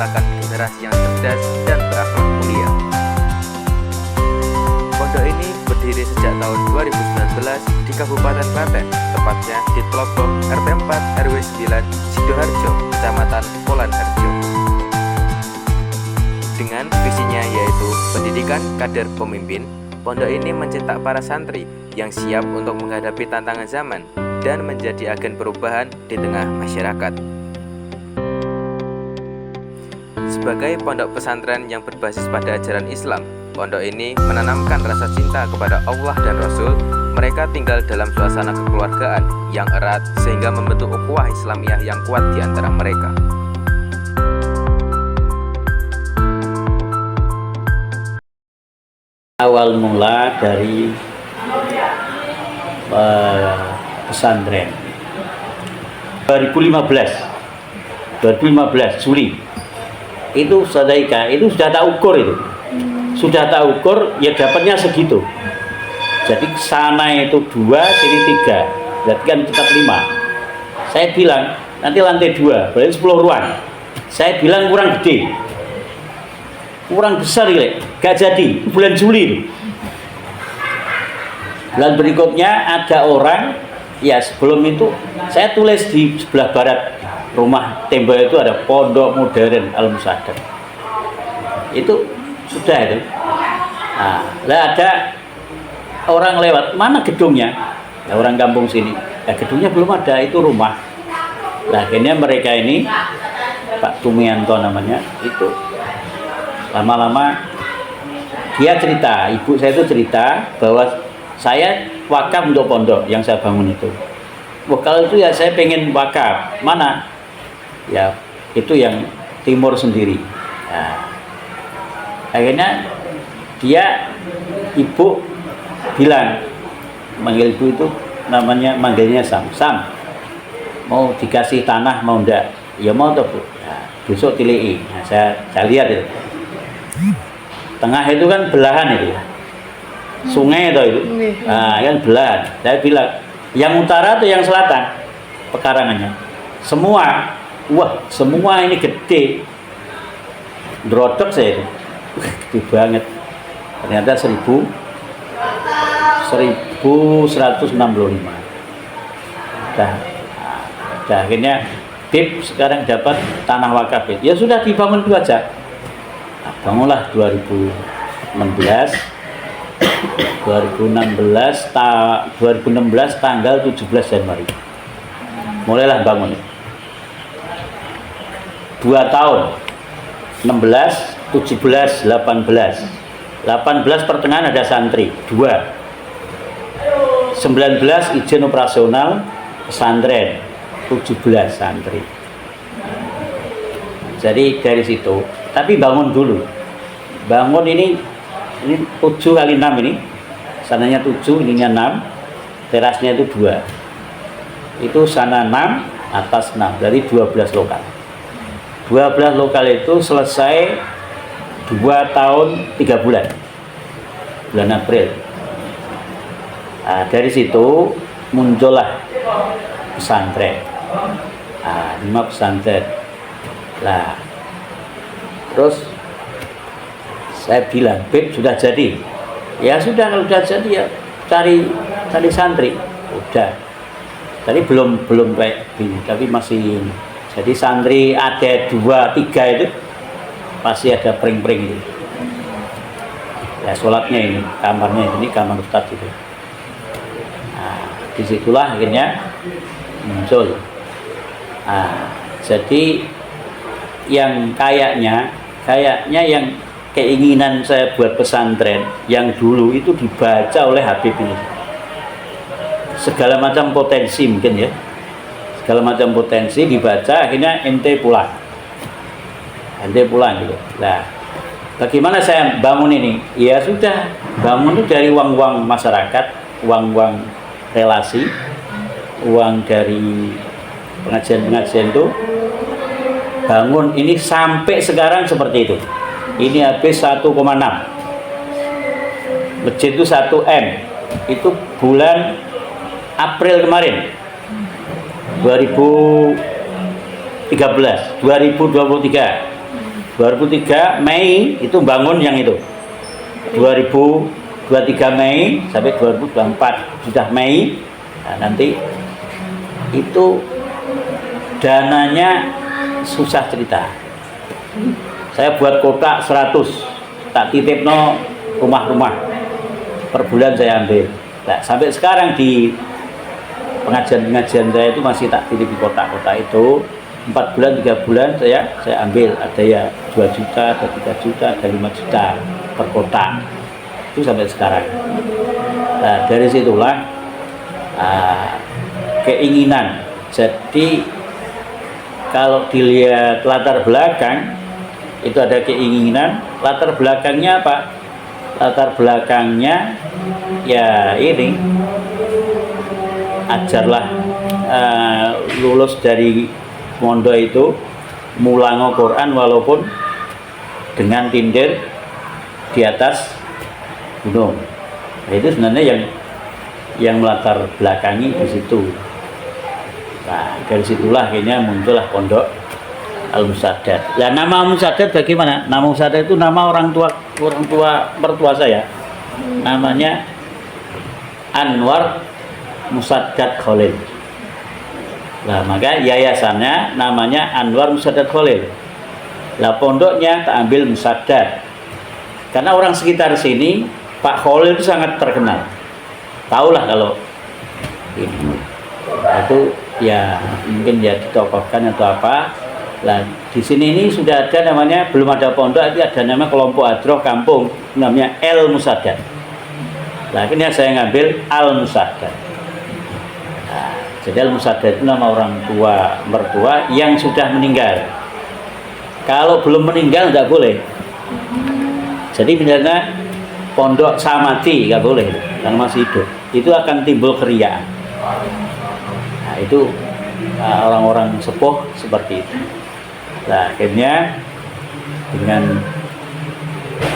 menciptakan generasi yang cerdas dan berakhlak mulia. Pondok ini berdiri sejak tahun 2019 di Kabupaten Klaten, tepatnya di Tlogok RT 4 RW 9 Sidoharjo, Kecamatan Polanharjo. Dengan visinya yaitu pendidikan kader pemimpin, pondok ini mencetak para santri yang siap untuk menghadapi tantangan zaman dan menjadi agen perubahan di tengah masyarakat. Sebagai pondok pesantren yang berbasis pada ajaran Islam, pondok ini menanamkan rasa cinta kepada Allah dan Rasul. Mereka tinggal dalam suasana kekeluargaan yang erat sehingga membentuk ukhuwah Islamiyah yang kuat di antara mereka. Awal mula dari pesantren 2015 Juli itu Sadaika itu sudah tak ukur ya dapatnya segitu. Jadi sana itu 2, sini 3, berarti kan tetap 5. Saya bilang nanti lantai 2 berarti 10 ruang. Saya bilang kurang gede, kurang besar ya, gak jadi. Bulan Juli. Bulan berikutnya ada orang, ya sebelum itu saya tulis di sebelah barat rumah tembok itu ada Pondok Modern Al Musaddiq. Itu sudah itu. Nah, ada orang lewat, mana gedungnya? Ya, orang kampung sini. Ya, gedungnya belum ada, itu rumah. Nah, akhirnya mereka ini Pak Tumianto namanya, itu lama-lama dia cerita, ibu saya itu cerita bahwa saya wakaf untuk pondok yang saya bangun itu. Wah, kalau itu ya saya pengen wakaf. Mana? Ya itu yang timur sendiri. Nah, akhirnya dia, ibu bilang, manggil ibu itu namanya, manggilnya Sam, mau dikasih tanah mau enggak? Ya mau tuh Bu. Nah, besok tilei. Nah, saya lihat itu. Tengah itu kan belahan itu, sungai itu, nah, kan belahan. Saya bilang, yang utara atau yang selatan pekarangannya? Semua, wah semua ini gede, drodok saya itu, gede banget. Ternyata 1165. Dah akhirnya Bib sekarang dapat tanah wakaf. Ya sudah dibangun itu aja. Nah, bangunlah 2016 tanggal 17 Januari mulailah bangun. 2 tahun 16, 17, 18 pertengahan ada santri 2, 19 izin operasional pesantren, 17 santri. Jadi dari situ, tapi bangun dulu. Bangun ini 7 kali 6 ini. Sananya 7, ininya 6. Terasnya itu 2. Itu sana 6, atas 6. Dari 12 lokal. 12 lokal itu selesai 2 tahun 3 bulan. Bulan April. Nah, dari situ muncullah pesantren. 5 pesantren. Lah, terus saya bilang, Beb sudah jadi. Ya sudah, kalau sudah jadi ya cari santri. Udah. Tadi belum kayak gini, tapi masih. Jadi santri ada 2, 3 itu pasti ada pring-pring itu. Ya sholatnya ini, kamarnya ini kamar Ustadz itu. Nah, disitulah akhirnya muncul. Nah, jadi yang kayaknya yang keinginan saya buat pesantren yang dulu itu dibaca oleh Habib ini, segala macam potensi mungkin ya, segala macam potensi dibaca, akhirnya ente pulang gitu. Nah, bagaimana saya bangun ini? Ya sudah, bangun itu dari uang masyarakat, uang relasi, uang dari pengajian itu. Bangun ini sampai sekarang seperti itu. Ini habis 1,6. Masjid itu 1 M. Itu bulan April kemarin 2023. 2003 Mei itu bangun yang itu. 2023 Mei sampai 2024 sudah Mei. Nah, nanti itu dananya susah cerita. Saya buat kotak 100, tak titipno rumah-rumah. Per bulan saya ambil. Nah, sampai sekarang di pengajian-pengajian saya itu masih tak titip di kotak-kotak itu. 4 bulan, 3 bulan saya ambil. Ada ya 2 juta, ada 3 juta, ada 5 juta per kotak. Itu sampai sekarang. Nah, dari situlah keinginan. Jadi kalau dilihat latar belakang itu ada keinginan. Latar belakangnya apa? Latar belakangnya ya ini, ajarlah lulus dari mondok itu mulango Quran walaupun dengan tindir di atas gunung. Nah, itu sebenarnya yang melatar belakangi di situ. Nah, dari situlah akhirnya muncullah pondok Al-Musaddad. Nah, nama Al-Musaddad bagaimana? Nama Musaddad itu nama orang tua mertua saya. Namanya Anwar Musaddad Khalil. Nah, maka yayasannya namanya Anwar Musaddad Khalil. Lah, pondoknya tak ambil Musaddad. Karena orang sekitar sini Pak Khalil itu sangat terkenal. Tahulah kalau ini. Itu ya mungkin ya ditokohkan atau apa. Lah, di sini ini sudah ada namanya, belum ada pondok, itu ada nama kelompok hadroh kampung namanya El Musaddad. Nah, akhirnya saya ngambil Al Musaddad. Nah, jadi Al Musaddad itu nama orang tua mertua yang sudah meninggal. Kalau belum meninggal nggak boleh. Jadi misalnya pondok Samati nggak boleh, karena masih hidup. Itu akan timbul keriaan. Nah, itu orang-orang sepuh seperti itu. Nah, akhirnya dengan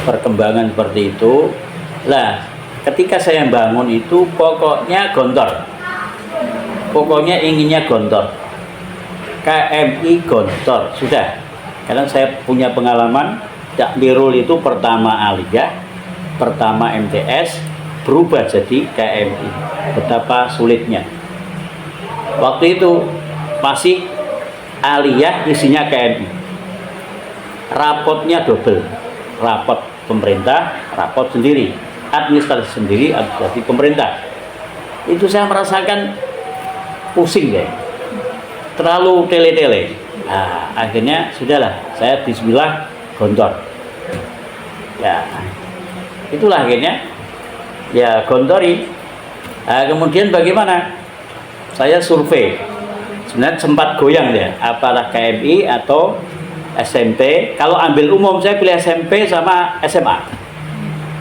perkembangan seperti itu, lah ketika saya bangun itu pokoknya gontor. Pokoknya inginnya gontor. KMI gontor, sudah. Karena saya punya pengalaman, Takmirul itu pertama Aliyah, pertama MTS, berubah jadi KMI. Betapa sulitnya. Waktu itu masih Aliyah, isinya KMI. Rapotnya double. Rapot pemerintah, rapot sendiri. Administrasi sendiri, administrasi pemerintah. Itu saya merasakan pusing ya. Terlalu tele-tele. Nah, akhirnya sudahlah, saya bismillah gontor. Ya, itulah akhirnya ya gontori. Nah, kemudian bagaimana? Saya survei. Sebenarnya sempat goyang ya, apakah KMI atau SMP. Kalau ambil umum saya pilih SMP sama SMA.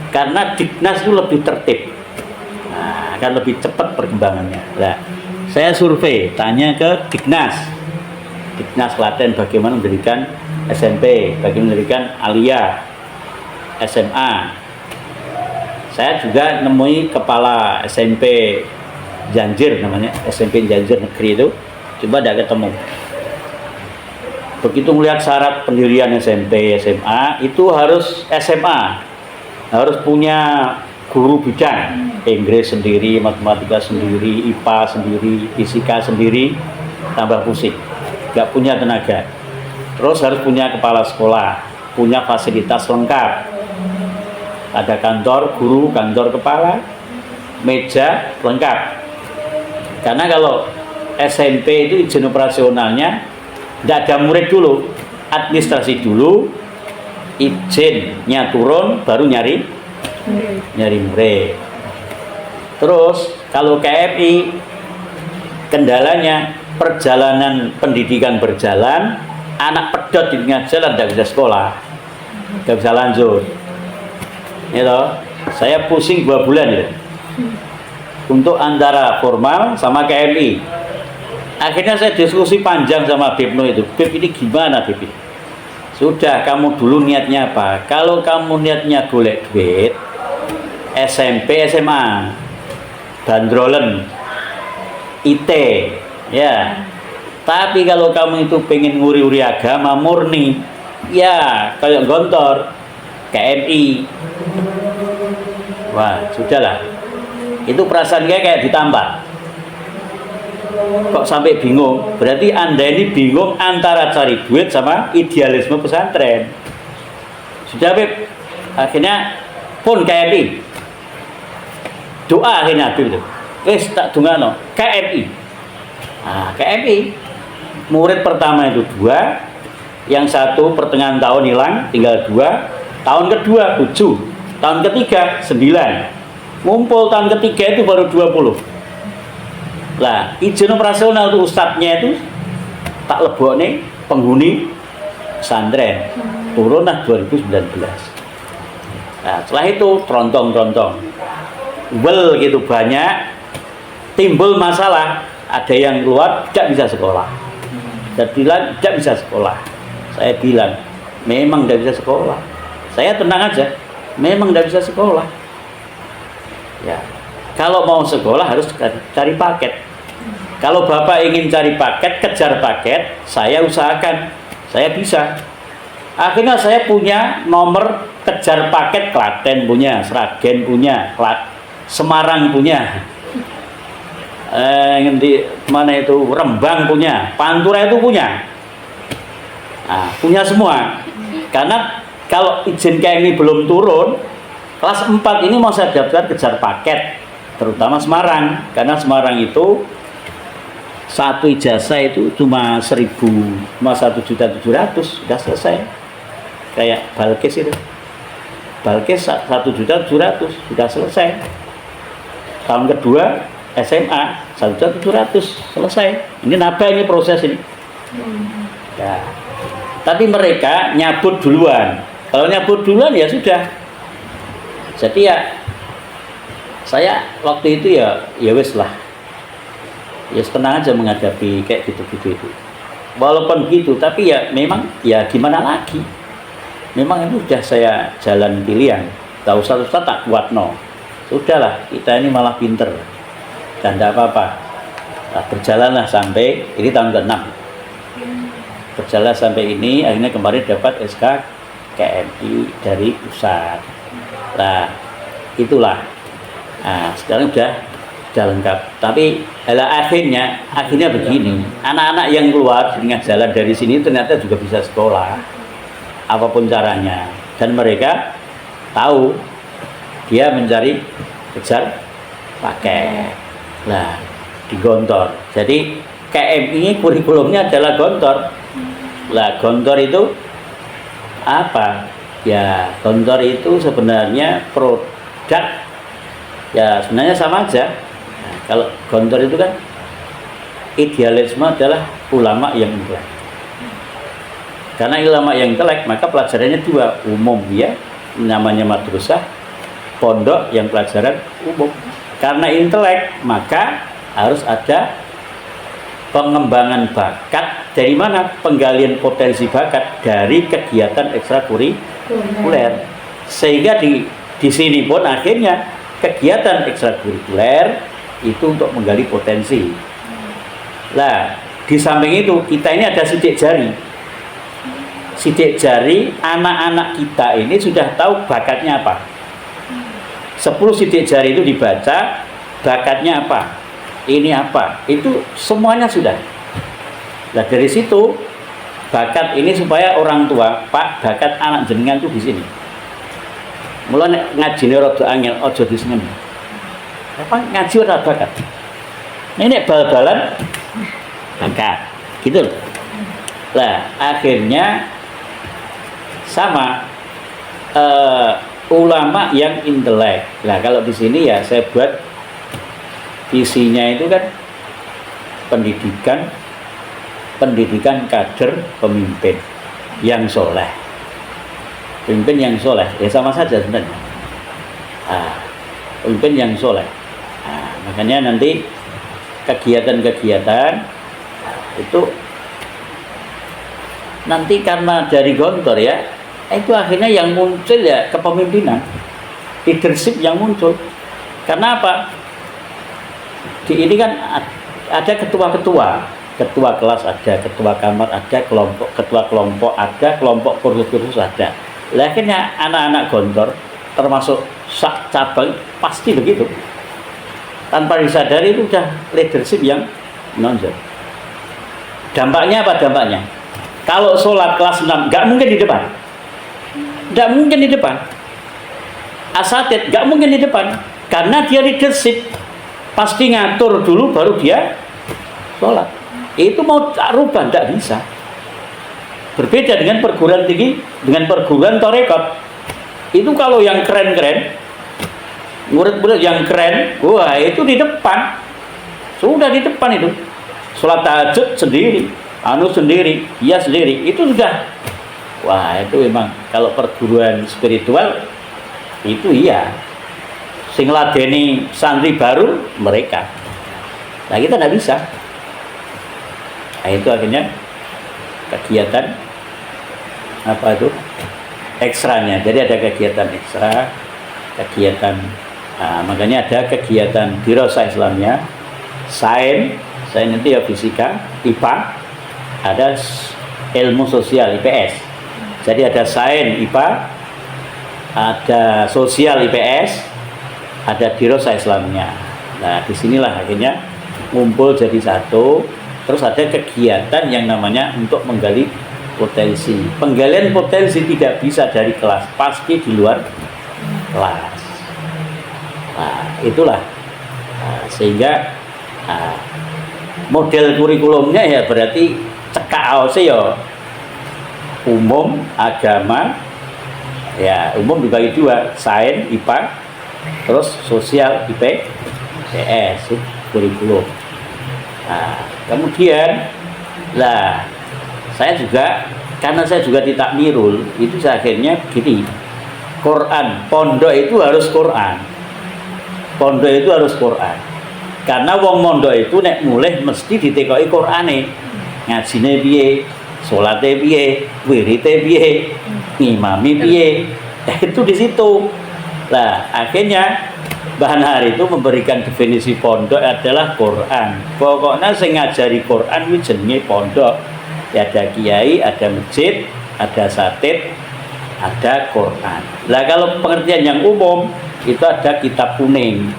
Karena Diknas itu lebih tertib. Nah, akan lebih cepat perkembangannya. Nah, saya survei, tanya ke Diknas Klaten bagaimana mendirikan SMP, bagaimana mendirikan Aliyah, SMA. Saya juga nemui kepala SMP Janjir, namanya SMP Janjir Negeri itu, coba tidak ketemu. Begitu melihat syarat pendirian SMP, SMA, itu harus SMA, harus punya guru bidang, Inggris sendiri, matematika sendiri, IPA sendiri, fisika sendiri, tambah pusing, nggak punya tenaga. Terus harus punya kepala sekolah, punya fasilitas lengkap, ada kantor guru, kantor kepala, meja lengkap. Karena kalau SMP itu izin operasionalnya tidak ada murid dulu, administrasi dulu, izinnya turun, baru nyari murid. Terus kalau KMI kendalanya perjalanan pendidikan berjalan, anak pedot di tengah jalan tidak bisa sekolah, tidak bisa lanjut. Itu saya pusing 2 bulan ya. Untuk antara formal sama KMI. Akhirnya saya diskusi panjang sama Bipno itu. Bip, ini gimana Bip? Sudah, kamu dulu niatnya apa? Kalau kamu niatnya golek duit, SMP, SMA, bandrolen, IT, ya. Tapi kalau kamu itu pengen nguri-uri agama murni, Ya, kayak Gontor, KMI. Wah, sudahlah. Itu perasaan kayak ditambah. Kok sampai bingung? Berarti Anda ini bingung antara cari duit sama idealisme pesantren. Sudah, Beb. Akhirnya pun KMI. Doa akhirnya Habib itu. Wis tak dungano, KMI. Nah, KMI. Murid pertama itu 2, yang satu pertengahan tahun hilang, tinggal 2. Tahun kedua 7, tahun ketiga 9. Ngumpul tahun ketiga itu baru 20. Lah, izin operasional itu ustadznya itu tak lebokne penghuni pesantren. Turunlah 2019. Nah, setelah itu trontong-trontong. Well gitu banyak, timbul masalah, ada yang keluar tidak bisa sekolah, dan bilang tidak bisa sekolah. Saya bilang memang tidak bisa sekolah, saya tenang aja, memang tidak bisa sekolah ya. Kalau mau sekolah harus cari paket. Kalau bapak ingin cari paket, kejar paket, saya usahakan, saya bisa. Akhirnya saya punya nomor kejar paket, Klaten punya, Sragen punya, Semarang punya, di mana itu, Rembang punya, Pantura itu punya. Nah, punya semua. Karena kalau izin KMI belum turun, kelas 4 ini mau saya daftar kejar paket, terutama Semarang. Karena Semarang itu satu ijazah itu cuma 1.700.000 sudah selesai. Kayak Balkis itu, Balkis 1.700.000 sudah selesai. Tahun kedua SMA 1.700.000 selesai. Ini naba ini proses ini. Ya. Tapi mereka nyabut duluan. Kalau nyabut duluan ya sudah. Jadi ya saya waktu itu ya wes lah. Ya tenang aja menghadapi kayak gitu-gitu itu. Walaupun gitu, tapi ya memang ya gimana lagi. Memang itu sudah saya jalan pilihan. Tak usah tak kuat no. Sudahlah, kita ini malah pinter dan tidak apa-apa. Nah, berjalanlah sampai ini tahun ke-6. Berjalan sampai ini, akhirnya kemarin dapat SK KMI dari pusat. Nah, itulah. Nah, sekarang udah lengkap. Tapi akhirnya begini, anak-anak yang keluar dengan jalan dari sini ternyata juga bisa sekolah, apapun caranya. Dan mereka tahu dia mencari kejar paket. Nah, di Gontor. Jadi KMI kurikulumnya adalah Gontor. Lah, Gontor itu apa? Ya, Gontor itu sebenarnya produk, ya sebenarnya sama aja. Nah, kalau Gontor itu kan idealisme adalah ulama yang intelek. Karena ulama yang intelek, maka pelajarannya 2, umum ya, namanya madrasah, pondok yang pelajaran umum. Karena intelek, maka harus ada pengembangan bakat. Dari mana? Penggalian potensi bakat dari kegiatan ekstrakurikuler. Sehingga di sini pun akhirnya kegiatan ekstrakurikuler itu untuk menggali potensi. Lah, di samping itu kita ini ada sidik jari. Sidik jari anak-anak kita ini sudah tahu bakatnya apa. 10 sidik jari itu dibaca, bakatnya apa, ini apa, itu semuanya sudah. Nah, dari situ bakat ini supaya orang tua, Pak, bakat anak jenengan itu di sini. Mulai ngaji rada angel, aja disenen. Apa ngaji ora bakat. Ini bal-balan bakat. Gitu loh. Lah, akhirnya sama ulama yang intelek. Nah, kalau di sini ya saya buat visinya itu kan pendidikan kader pemimpin yang soleh. Pemimpin yang soleh ya sama saja sebenarnya. Pemimpin yang soleh. Makanya nanti kegiatan-kegiatan itu nanti karena dari Gontor ya, itu akhirnya yang muncul ya kepemimpinan, leadership yang muncul. Karena apa? Di ini kan ada ketua-ketua ketua kelas ada, ketua kamar ada, ketua kelompok ada, kelompok kursus ada. Lah akhirnya anak-anak gontor termasuk sak cabang pasti begitu. Tanpa disadari itu udah leadership yang menonjol. Dampaknya apa dampaknya? Kalau sholat kelas 6 nggak mungkin di depan. Nggak mungkin di depan. Asatid nggak mungkin di depan. Karena dia leadership. Pasti ngatur dulu baru dia sholat. Itu mau rubah nggak bisa. Berbeda dengan perguruan tinggi, dengan perguruan torekot. Itu kalau yang keren-keren, murid-murid yang keren, wah itu di depan. Sudah di depan itu. Sholat tahajud sendiri, sendiri, dia sendiri. Itu sudah. Wah itu memang kalau perguruan spiritual itu iya. Sing ladeni santri baru mereka. Nah kita nggak bisa. Nah itu akhirnya kegiatan apa itu ekstranya. Jadi ada kegiatan ekstra, kegiatan makanya ada kegiatan dirasa Islamnya, sains itu ya fisika, IPA, ada ilmu sosial IPS. Jadi ada sains IPA, ada sosial IPS, ada dirasa Islamnya. Nah disinilah akhirnya ngumpul jadi satu. Terus ada kegiatan yang namanya untuk menggali potensi. Penggalian potensi tidak bisa dari kelas, pasti di luar kelas. Nah, itulah. Sehingga model kurikulumnya ya berarti cekak aose ya umum, agama, ya umum dibagi dua, sains, IPA, terus sosial, IPS, kurikulum. Nah, kemudian lah saya juga karena saya juga di Takmirul itu saya akhirnya gini, Quran pondok itu harus Quran, pondok itu harus Quran, karena wong mondok itu nek mulai mesti ditekoki Qurane, ngajine piye, salate piye, wirite piye, ngimami piye, itu di situ. Lah akhirnya Mbah Nahar itu memberikan definisi pondok adalah Quran. Pokoknya sing ngajari Quran kuwi jenenge pondok. Ya, ada kiai, ada masjid, ada satid, ada Quran. Lah kalau pengertian yang umum itu ada kitab kuning.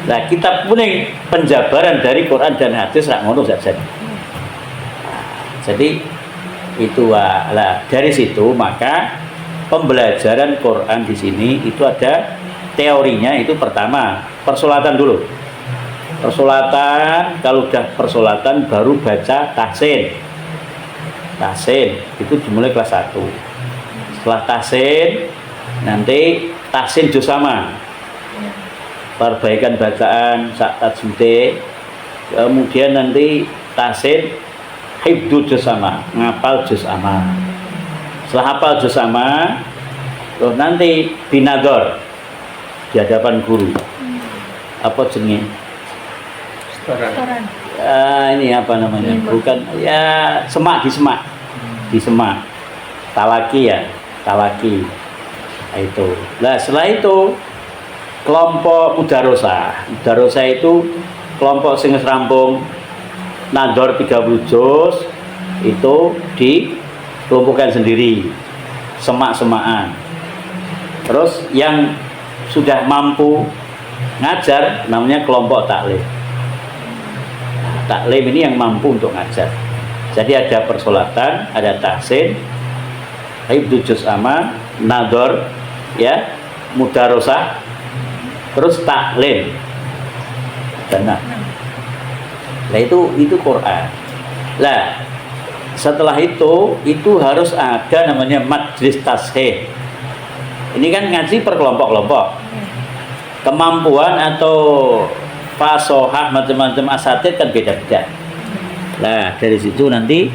Nah, kitab kuning penjabaran dari Quran dan hadis rak ngono saja. Jadi itu lah dari situ maka pembelajaran Quran di sini itu ada teorinya. Itu pertama persolatan dulu. Persolatan, kalau udah persolatan baru baca tahsin. Tahsin itu dimulai kelas 1. Setelah tahsin nanti tahsin juz sama. Perbaikan bacaan sak tajwid. Kemudian nanti tahsin hifdzu juz sama, ngapal juz sama. Setelah hafal juz sama, terus nanti binador di hadapan guru. Apa jenenge? Setoran. Ini apa namanya? Bukan ya semak di semak. Talaki ya, talaki. Nah, itu. Nah, setelah itu kelompok mudarosa. Mudarosa itu kelompok sing rampung nador 30 juz itu dikelompokkan sendiri. Semak-semakan. Terus yang sudah mampu ngajar namanya kelompok taklim. Nah, taklim ini yang mampu untuk ngajar. Jadi ada persolatan, ada tahsin, hifdzu juz amma, nador, ya, mudarosah, terus taklim. Nah itu Quran. Lah setelah itu harus ada namanya majlis tashih. Ini kan ngaji per kelompok-kelompok. Kemampuan atau fasohah macam-macam asatid kan beda-beda. Nah dari situ nanti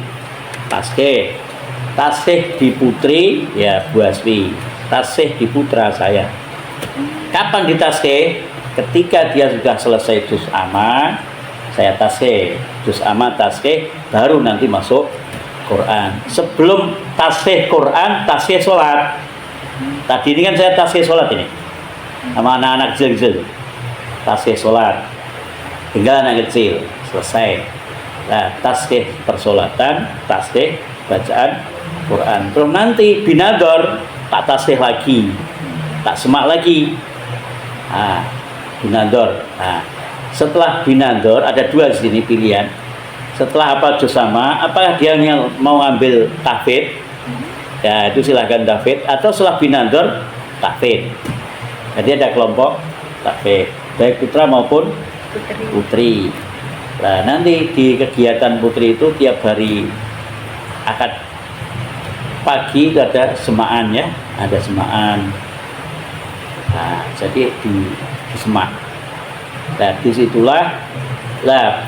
tashih di putri ya Bu Asfi, tashih di putra saya. Kapan ditashih? Ketika dia sudah selesai juz amma, saya tashih juz amma, tashih baru nanti masuk Quran. Sebelum tashih Quran, tashih sholat. Tadi ini kan saya tashih sholat ini sama anak-anak kecil-kecil. Tashih sholat tinggal anak kecil selesai. Nah, tasbih persolatan, tasbih bacaan Quran. Terus nanti binador tak tasbih lagi, tak semak lagi. Nah, binador. Nah, setelah binador ada dua di sini pilihan. Setelah apa juz sama, apakah dia yang mau ambil tahfidz? Ya itu silahkan tahfidz, atau setelah binador tahfidz. Jadi ada kelompok tahfidz, baik putra maupun putri. Nah, nanti di kegiatan putri itu tiap hari akad pagi itu ada semaan ya, ada semaan. Nah, jadi di semak. Nah, disitulah lah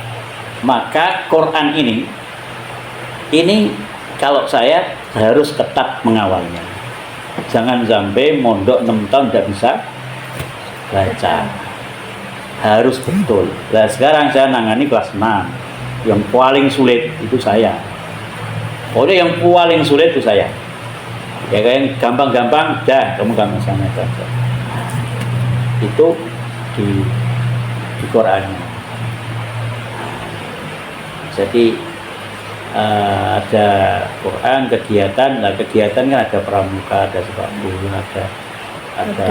maka Quran ini kalau saya harus ketat mengawalnya. Jangan sampai mondok 6 tahun tidak bisa baca. Harus betul. Nah, sekarang saya nangani kelas 6. Yang paling sulit itu saya. Pokoknya yang paling sulit itu saya. Ya kayak gampang-gampang, dah kamu gampang sana saja. Itu di Qurannya. Jadi ada Quran kegiatan, nah kegiatan kan ada pramuka, ada sepak bola, ada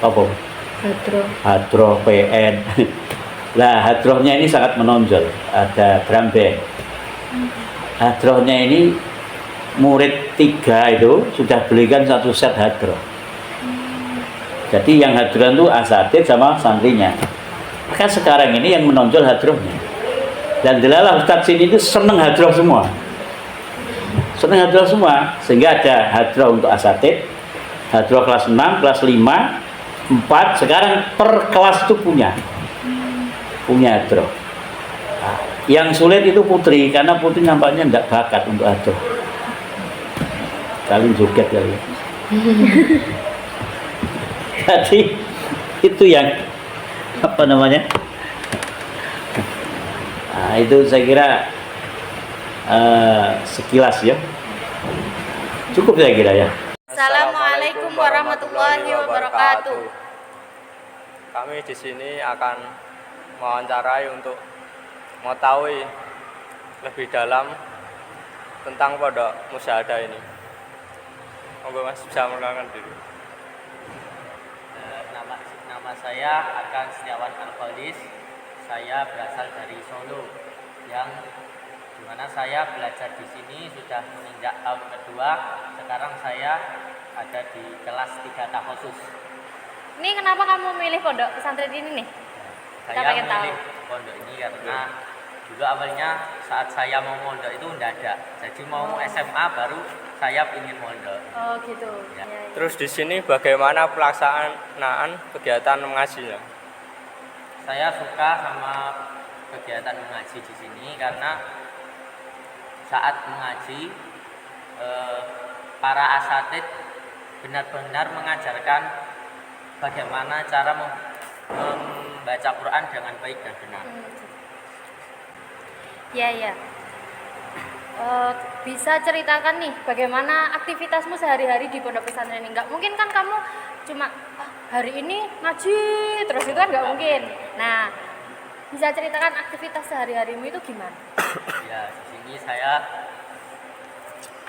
apa? Hadroh PN. Nah, hadrohnya ini sangat menonjol. Ada drum band. Hadrohnya ini murid 3 itu sudah belikan 1 set hadroh. Jadi yang hadroh itu asatidz sama santrinya. Maka sekarang ini yang menonjol hadrohnya. Dan delalah Ustadz sini itu seneng hadroh semua. Seneng hadroh semua. Sehingga ada hadroh untuk asatidz, hadroh kelas 6, kelas 5, 4, sekarang per kelas itu punya hadroh. Nah, yang sulit itu putri, karena putri nampaknya tidak bakat untuk hadroh. Kalian joget kali ya. Jadi itu yang apa namanya? Nah, itu saya kira sekilas ya. Cukup saya kira ya. Assalamualaikum warahmatullahi wabarakatuh. Kami di sini akan mewawancarai untuk mengetahui lebih dalam tentang pondok musyahadah ini. Monggo Mas bisa mengenalkan diri. Nama saya Arkan Setiawan Al-Khalis. Saya berasal dari Solo, yang dimana saya belajar di sini sudah menginjak tahun kedua. Sekarang saya ada di kelas 3 takhusus. Ini kenapa kamu milih pondok pesantren ini nih? Kita Saya pengen tahu. memilih pondok ini karena dulu awalnya saat saya mau mondok itu tidak ada. Jadi mau SMA baru saya ingin mondok. Oh gitu. Ya. Ya. Terus di sini bagaimana pelaksanaan kegiatan mengajinya? Saya suka sama kegiatan mengaji di sini karena saat mengaji para asatidz benar-benar mengajarkan bagaimana cara membaca Quran dengan baik dan benar. Ya. Bisa ceritakan nih bagaimana aktivitasmu sehari-hari di pondok pesantren ini? Nggak mungkin kan kamu cuma hari ini ngaji terus, itu kan nggak mungkin. Nah, bisa ceritakan aktivitas sehari-harimu itu gimana? Ya, di sini saya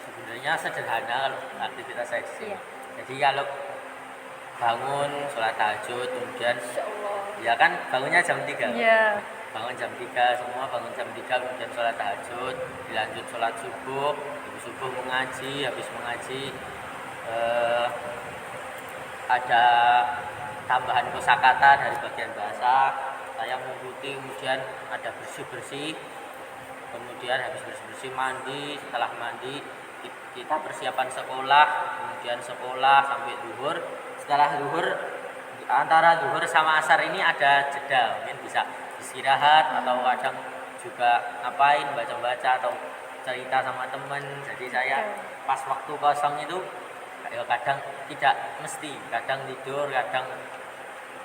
sebenarnya sederhana kalau aktivitas saya di sini. Iya. Jadi kalau bangun sholat tahajud, kemudian ya kan bangunnya jam 3. Iya. Bangun jam 3, semua bangun jam 3, kemudian sholat tahajud, dilanjut sholat subuh, habis subuh mengaji, habis mengaji ada tambahan kosakata dari bagian bahasa, saya mengikuti, kemudian ada bersih-bersih, kemudian habis bersih-bersih mandi, setelah mandi kita persiapan sekolah, kemudian sekolah sampai zuhur. Setelah zuhur, antara zuhur sama asar ini ada jeda, mungkin bisa istirahat atau kadang juga ngapain, baca-baca atau cerita sama temen. Jadi saya pas waktu kosong itu ya kadang tidak mesti, kadang tidur, kadang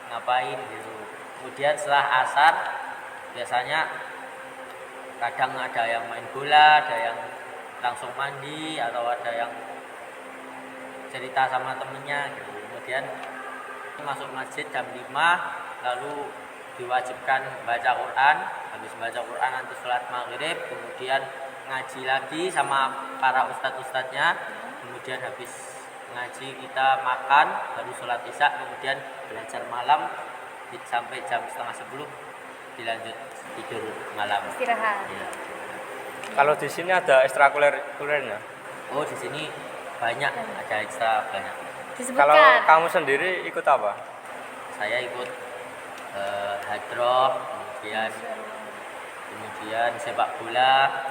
ngapain gitu. Kemudian setelah asar biasanya kadang ada yang main bola, ada yang langsung mandi, atau ada yang cerita sama temennya gitu. Kemudian masuk masjid jam 5, lalu diwajibkan baca Quran. Habis baca Quran nanti sholat maghrib, kemudian ngaji lagi sama para ustadz-ustadznya. Kemudian habis ngaji kita makan, baru sholat isya, kemudian belajar malam sampai jam 9:30 dilanjut tidur malam. Istirahat. Ya. Kalau di sini ada ekstrakurikulernya. Oh, di sini banyak, ada ekstra banyak. Kalau Disebutkan. kamu sendiri ikut apa? Saya ikut hadroh, kemudian sepak bola,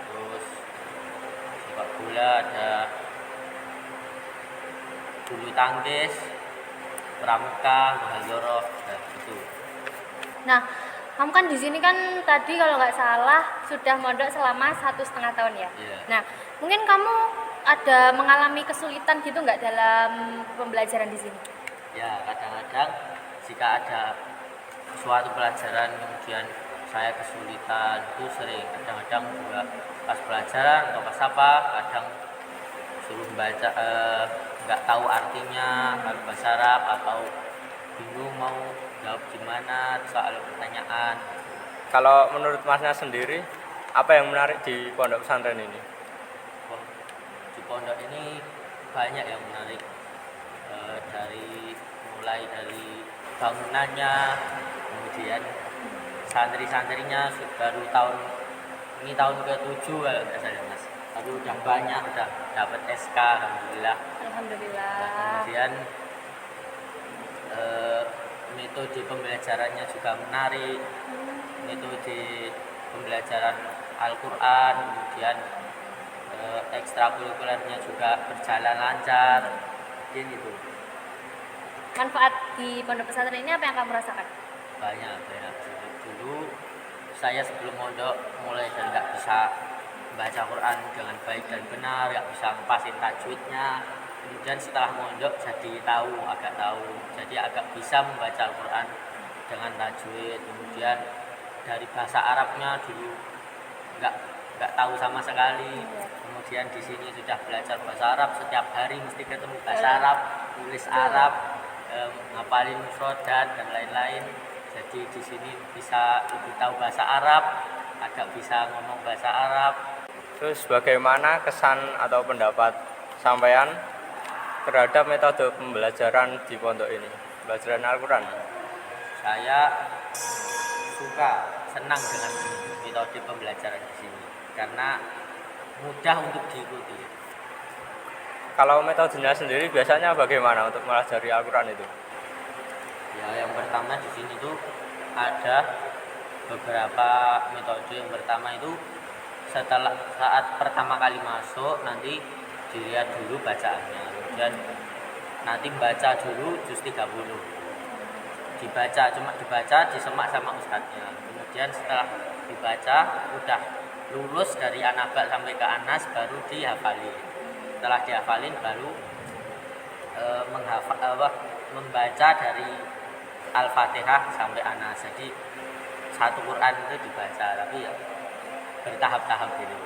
terus sepak bola ada bulu tangkis, pramuka, muhadharah, gitu. Nah, kamu kan di sini kan tadi kalau nggak salah sudah mondok selama 1,5 tahun ya. Iya. Nah, mungkin kamu ada mengalami kesulitan gitu nggak dalam pembelajaran di sini? Ya, kadang-kadang jika ada suatu pelajaran kemudian saya kesulitan, itu sering. Kadang-kadang juga pas pelajaran atau pas apa, kadang suruh baca nggak tahu artinya kalau bahasa Arab, atau bingung mau jawab gimana soal pertanyaan. Kalau menurut Masnya sendiri, apa yang menarik di pondok pesantren ini? Di pondok ini banyak yang menarik, mulai dari bangunannya, kemudian santri-santrinya baru ini tahun ke-7 kalau nggak salah Mas. Tapi udah banyak, udah dapat SK, alhamdulillah. Alhamdulillah. Kemudian metode pembelajarannya juga menarik, metode pembelajaran Al-Quran, kemudian ekstrakurikulernya juga berjalan lancar, gitu. Manfaat di pondok pesantren ini apa yang kamu rasakan? Banyak. Dulu saya sebelum mondok mulai dari nggak bisa baca Quran dengan baik dan benar, nggak bisa ngepasin tajwidnya. Kemudian setelah mondok agak tahu, jadi agak bisa membaca Al-Quran dengan tajwid. Kemudian dari bahasa Arabnya dulu nggak tahu sama sekali. Kemudian di sini sudah belajar bahasa Arab, setiap hari mesti ketemu bahasa Arab, tulis Arab, ngapalin mufradat dan lain-lain. Jadi di sini bisa lebih tahu bahasa Arab, agak bisa ngomong bahasa Arab. Terus bagaimana kesan atau pendapat sampean terhadap metode pembelajaran di pondok ini, pembelajaran Al-Quran? Saya senang dengan metode pembelajaran di sini karena mudah untuk diikuti. Kalau metodenya sendiri biasanya bagaimana untuk mempelajari Al-Quran itu? Ya, yang pertama di sini tuh ada beberapa metode. Yang pertama itu saat pertama kali masuk nanti dilihat dulu bacaannya, kemudian nanti baca dulu juz 30, cuma dibaca disemak sama ustadznya. Kemudian setelah dibaca udah lulus dari An-Naba sampai ke Anas baru dihafalin. Setelah dihafalin baru membaca dari Al-Fatihah sampai Anas. Jadi satu Quran itu dibaca, tapi ya bertahap-tahap gitu.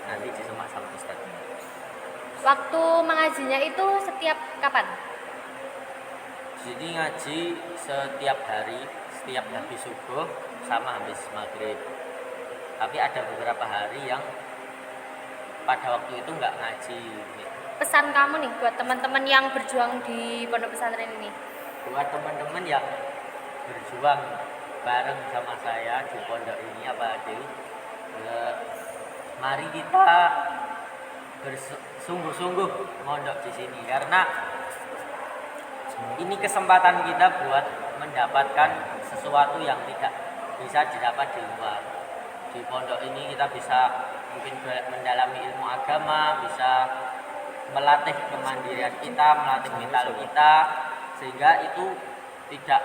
Nanti disemak sama ustadz. Waktu mengajinya itu setiap kapan? Jadi ngaji setiap hari, setiap habis subuh sama habis maghrib. Tapi ada beberapa hari yang pada waktu itu nggak ngaji. Pesan kamu nih buat teman-teman yang berjuang di pondok pesantren ini? Buat teman-teman yang berjuang bareng sama saya di pondok ini, mari kita bersungguh-sungguh mondok di sini karena ini kesempatan kita buat mendapatkan sesuatu yang tidak bisa didapat di luar. Di pondok ini kita bisa mungkin mendalami ilmu agama, bisa melatih kemandirian kita, melatih mental kita, sehingga itu tidak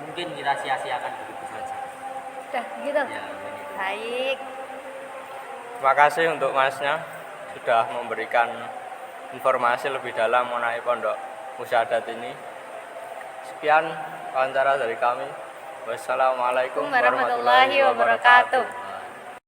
mungkin kita sia-siakan begitu saja. Udah gitu. Ya, begitu. Baik. Terima kasih untuk Masnya sudah memberikan informasi lebih dalam mengenai pondok musyahadat ini. Sekian wawancara dari kami. Wassalamualaikum Warahmatullahi wabarakatuh.